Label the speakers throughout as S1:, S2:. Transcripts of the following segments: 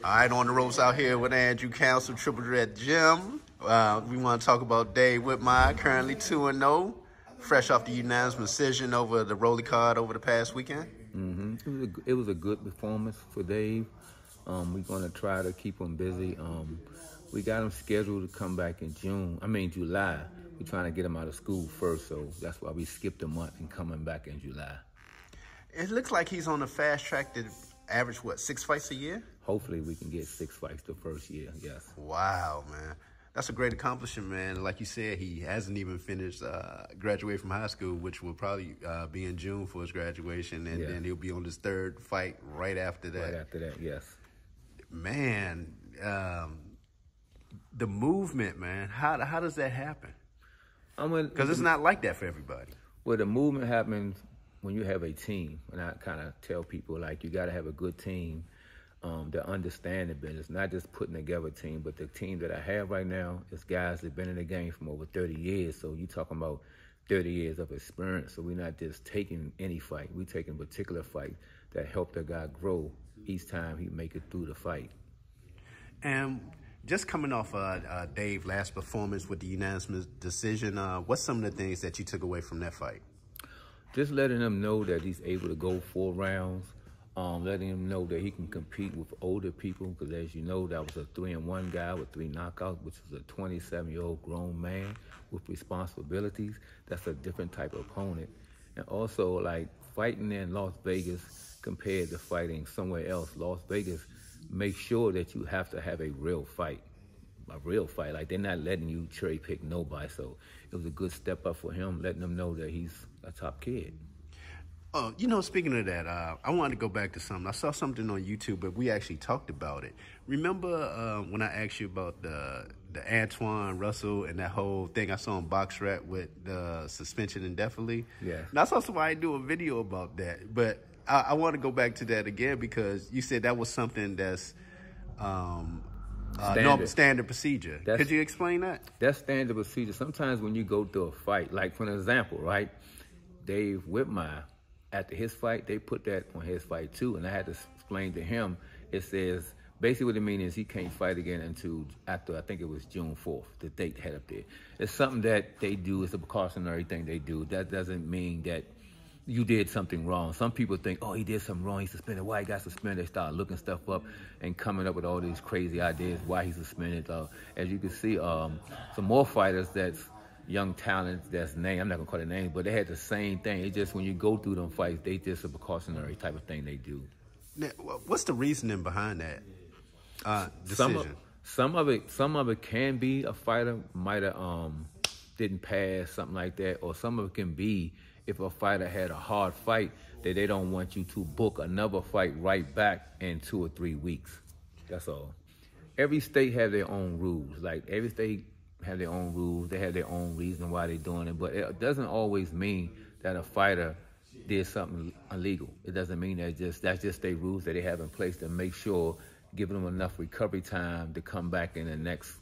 S1: All right, on the ropes out here with Andrew Council, Triple Threat Gym. We want to talk about Dave Whitmire, currently 2-0, fresh off the unanimous decision over the Rolly card over the past weekend.
S2: It was a good performance for Dave. We're going to try to keep him busy. We got him scheduled to come back in July. We're trying to get him out of school first, so that's why we skipped a month and coming back in July.
S1: It looks like he's on the fast track to average, 6 fights a year?
S2: Hopefully we can get 6 fights the first year, yes.
S1: Wow, man. That's a great accomplishment, man. Like you said, he hasn't even finished graduate from high school, which will probably be in June for his graduation, and then he'll be on his 3rd fight right after that.
S2: Right after that, yes.
S1: Man, the movement, man, how does that happen? Because it's not like that for everybody.
S2: Well, the movement happens when you have a team, and I kind of tell people, like, you got to have a good team that understand the business, not just putting together a team, but the team that I have right now is guys that have been in the game from over 30 years. So you're talking about 30 years of experience. So we're not just taking any fight. We're taking a particular fight that helped the guy grow each time he make it through the fight.
S1: And just coming off Dave's last performance with the unanimous decision, what's some of the things that you took away from that fight?
S2: Just letting him know that he's able to go 4 rounds, letting him know that he can compete with older people, because as you know, that was a 3-1 guy with 3 knockouts, which is a 27-year-old grown man with responsibilities. That's a different type of opponent. And also, like, fighting in Las Vegas compared to fighting somewhere else, Las Vegas makes sure that you have to have a real fight. Like, they're not letting you cherry pick nobody. So it was a good step up for him, letting them know that he's a top kid.
S1: Speaking of that, I wanted to go back to something. I saw something on YouTube, but we actually talked about it. Remember when I asked you about the Antoine Russell and that whole thing I saw on BoxRec with the suspension indefinitely?
S2: Yeah.
S1: And I saw somebody do a video about that, but I want to go back to that again because you said that was something that's standard procedure. Could you explain that?
S2: That's standard procedure. Sometimes when you go through a fight, like for an example, right, Dave Whitmire, after his fight, they put that on his fight too, and I had to explain to him, it says, basically what it means is he can't fight again until after, I think it was June 4th, the date they had up there. It's something that they do, it's a precautionary thing they do. That doesn't mean that you did something wrong. Some people think, oh, he did something wrong, he's suspended. Why he got suspended? They start looking stuff up and coming up with all these crazy ideas why he's suspended. As you can see, some more fighters that's young talent that's named, I'm not gonna call it names, but they had the same thing. It's just when you go through them fights, they just a precautionary type of thing they do.
S1: Now, what's the reasoning behind that decision?
S2: Some of it can be a fighter might have didn't pass, something like that, or some of it can be if a fighter had a hard fight that they don't want you to book another fight right back in 2 or 3 weeks. That's all. Every state has their own rules. Like, every state have their own rules. They have their own reason why they're doing it. But it doesn't always mean that a fighter did something illegal. It doesn't mean that's just their rules that they have in place to make sure, giving them enough recovery time to come back in the next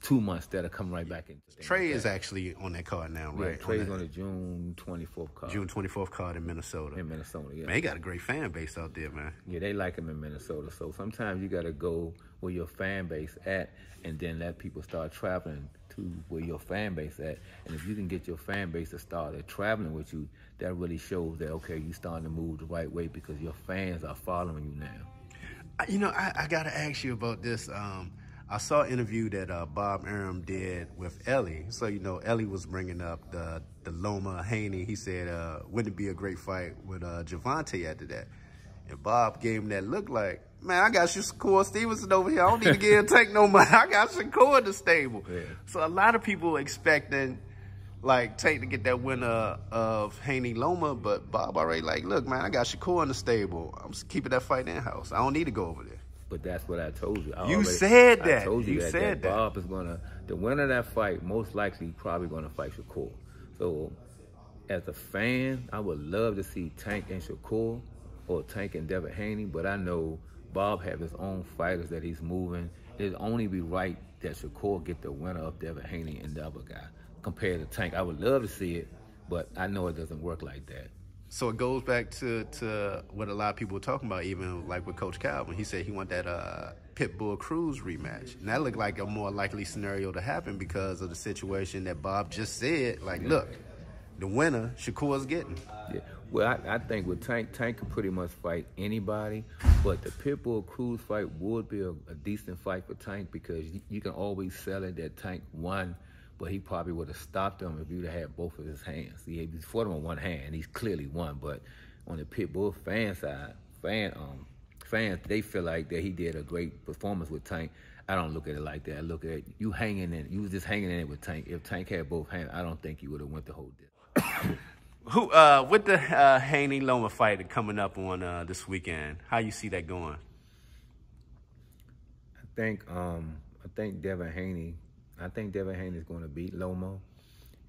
S2: 2 months that'll come right back in.
S1: Trey is actually on that card now, right?
S2: Yeah, Trey's on the June 24th card.
S1: June 24th card in Minnesota.
S2: In Minnesota, yeah.
S1: Man, he got a great fan base out there, man.
S2: Yeah, they like him in Minnesota. So sometimes you got to go where your fan base at and then let people start traveling to where your fan base at. And if you can get your fan base to start traveling with you, that really shows that, okay, you're starting to move the right way because your fans are following you now.
S1: I got to ask you about this. I saw an interview that Bob Arum did with Ellie. So, Ellie was bringing up the Loma, Haney. He said, wouldn't it be a great fight with Javante after that? And Bob gave him that look like, man, I got Shakur Stevenson over here. I don't need to give and take no money. I got Shakur in the stable. Yeah. So a lot of people expecting, like, Tate to get that winner of Haney Loma, but Bob already like, look, man, I got Shakur in the stable. I'm just keeping that fight in-house. I don't need to go over there.
S2: But that's what I told you.
S1: I said that.
S2: I told you that Bob is the winner of that fight, most likely probably going to fight Shakur. So as a fan, I would love to see Tank and Shakur or Tank and Devin Haney, but I know Bob have his own fighters that he's moving. It'd only be right that Shakur get the winner of Devin Haney and the other guy compared to Tank. I would love to see it, but I know it doesn't work like that.
S1: So it goes back to what a lot of people were talking about, even like with Coach Calvin. He said he want that Pitbull Cruz rematch. And that looked like a more likely scenario to happen because of the situation that Bob just said. Like, look, the winner, Shakur's getting.
S2: Yeah. Well, I think with Tank can pretty much fight anybody, but the Pitbull Cruz fight would be a decent fight for Tank because you can always sell it that Tank won, but he probably would have stopped him if he'd have had both of his hands. He fought him on one hand, he's clearly won, but on the Pitbull fan side, fans, they feel like that he did a great performance with Tank. I don't look at it like that. I look at it, you was just hanging in it with Tank. If Tank had both hands, I don't think he would have went the whole distance.
S1: With the Haney Loma fight coming up on this weekend, how you see that going?
S2: I think Devin Haney is going to beat Loma,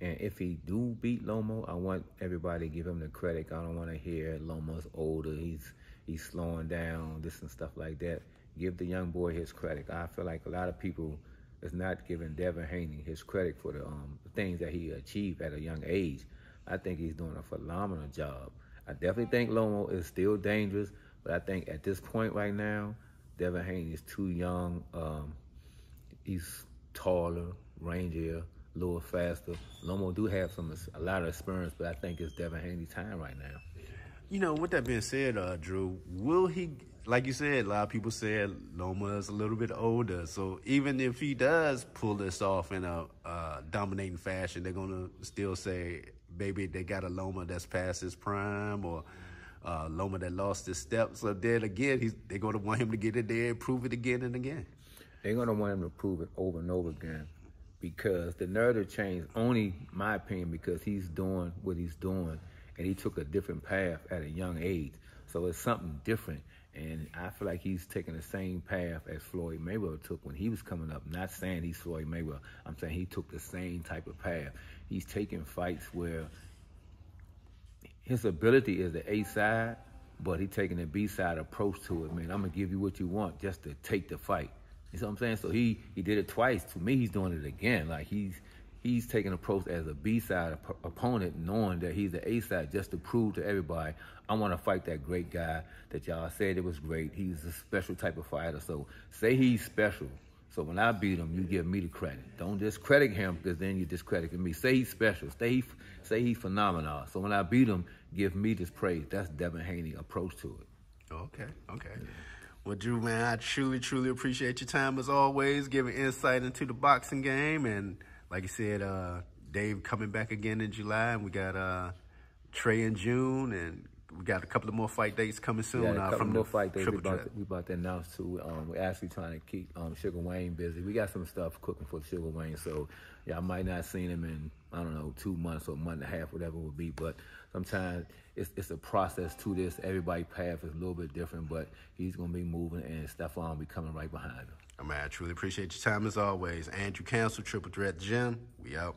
S2: and if he do beat Loma, I want everybody to give him the credit. I don't want to hear Loma's older, he's slowing down, this and stuff like that. Give the young boy his credit. I feel like a lot of people is not giving Devin Haney his credit for the things that he achieved at a young age. I think he's doing a phenomenal job. I definitely think Loma is still dangerous, but I think at this point right now, Devin Haney is too young. He's taller, rangier, a little faster. Loma do have a lot of experience, but I think it's Devin Haney's time right now.
S1: You know, with that being said, Drew, will he, like you said, a lot of people said Loma is a little bit older. So even if he does pull this off in a dominating fashion, they're going to still say, maybe they got a Loma that's past his prime, or Loma that lost his steps. So then again, they're going to want him to get in there and prove it again and again.
S2: They're going to want him to prove it over and over again because the narrative changed, only my opinion, because he's doing what he's doing, and he took a different path at a young age. So it's something different, and I feel like he's taking the same path as Floyd Mayweather took when he was coming up. Not saying he's Floyd Mayweather. I'm saying he took the same type of path. He's taking fights where his ability is the A side, but he's taking the B side approach to it. Man, I'm going to give you what you want just to take the fight. You know what I'm saying? So he did it twice. To me, he's doing it again. Like he's taking approach as a B-side opponent, knowing that he's the A-side, just to prove to everybody, I want to fight that great guy that y'all said it was great. He's a special type of fighter. So say he's special. So when I beat him, you give me the credit. Don't discredit him, because then you discrediting me. Say he's special. Say he's phenomenal. So when I beat him, give me this praise. That's Devin Haney's approach to it.
S1: Okay. Yeah. Well, Drew, man, I truly, truly appreciate your time as always, giving insight into the boxing game. And like you said, Dave coming back again in July, and we got Trey in June, and we got a couple of more fight dates coming soon.
S2: Yeah, a couple
S1: from
S2: more fight dates we
S1: Triple
S2: about to announce too. We're actually trying to keep Sugar Wayne busy. We got some stuff cooking for Sugar Wayne, so yeah, I might not seen him in, I don't know, 2 months or a month and a half, whatever it would be. But sometimes it's a process to this. Everybody's path is a little bit different, but he's gonna be moving, and Stephon will be coming right behind him.
S1: Man, I truly appreciate your time as always. Andrew Cancel, Triple Threat Gym. We out.